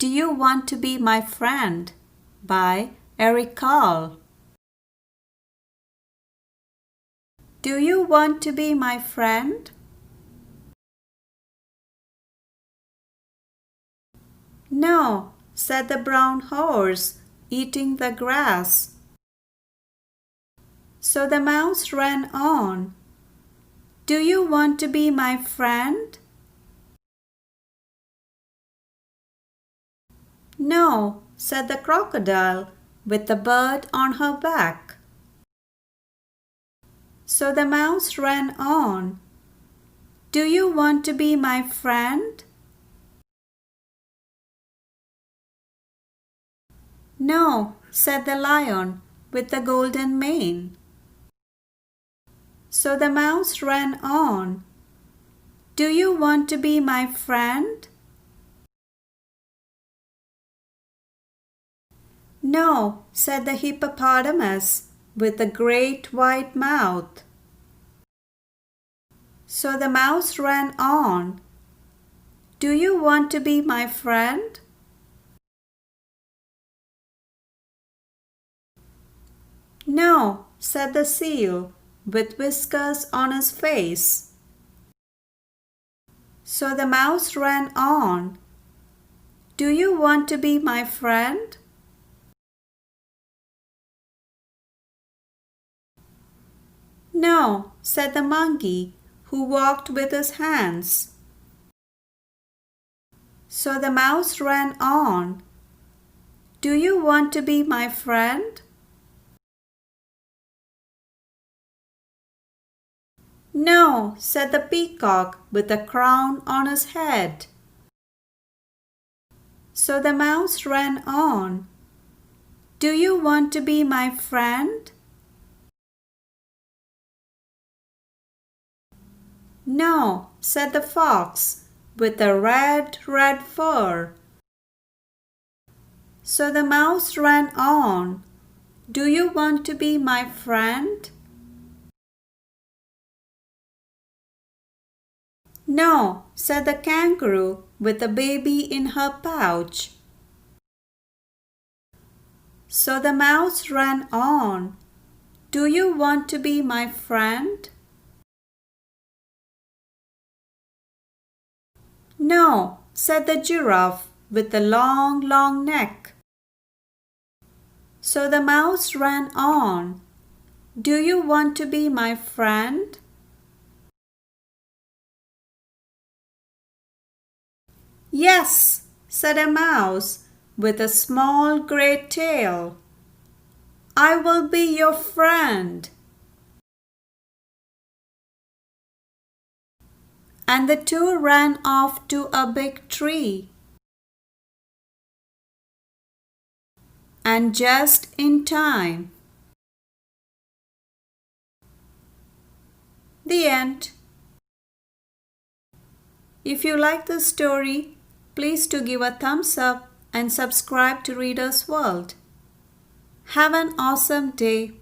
Do You Want to Be My Friend by Eric Carle. Do you want to be my friend? No, said the brown horse, eating the grass. So the mouse ran on. Do you want to be my friend? No, said the crocodile, with the bird on her back. So the mouse ran on. Do you want to be my friend? No, said the lion with the golden mane. So the mouse ran on. Do you want to be my friend? No, said the hippopotamus with the great white mouth. So the mouse ran on. Do you want to be my friend? No, said the seal with whiskers on his face. So the mouse ran on. Do you want to be my friend? No, said the monkey, who walked with his hands. So the mouse ran on. Do you want to be my friend? No, said the peacock with a crown on his head. So the mouse ran on. Do you want to be my friend? No, said the fox with the red fur. So the mouse ran on. Do you want to be my friend? No, said the kangaroo with a baby in her pouch. So the mouse ran on. Do you want to be my friend? No, said the giraffe with the long neck. So the mouse ran on. Do you want to be my friend? Yes, said a mouse with a small grey tail. I will be your friend. And the two ran off to a big tree. And just in time. The end. If you like this story, please do give a thumbs up and subscribe to Reader's World. Have an awesome day.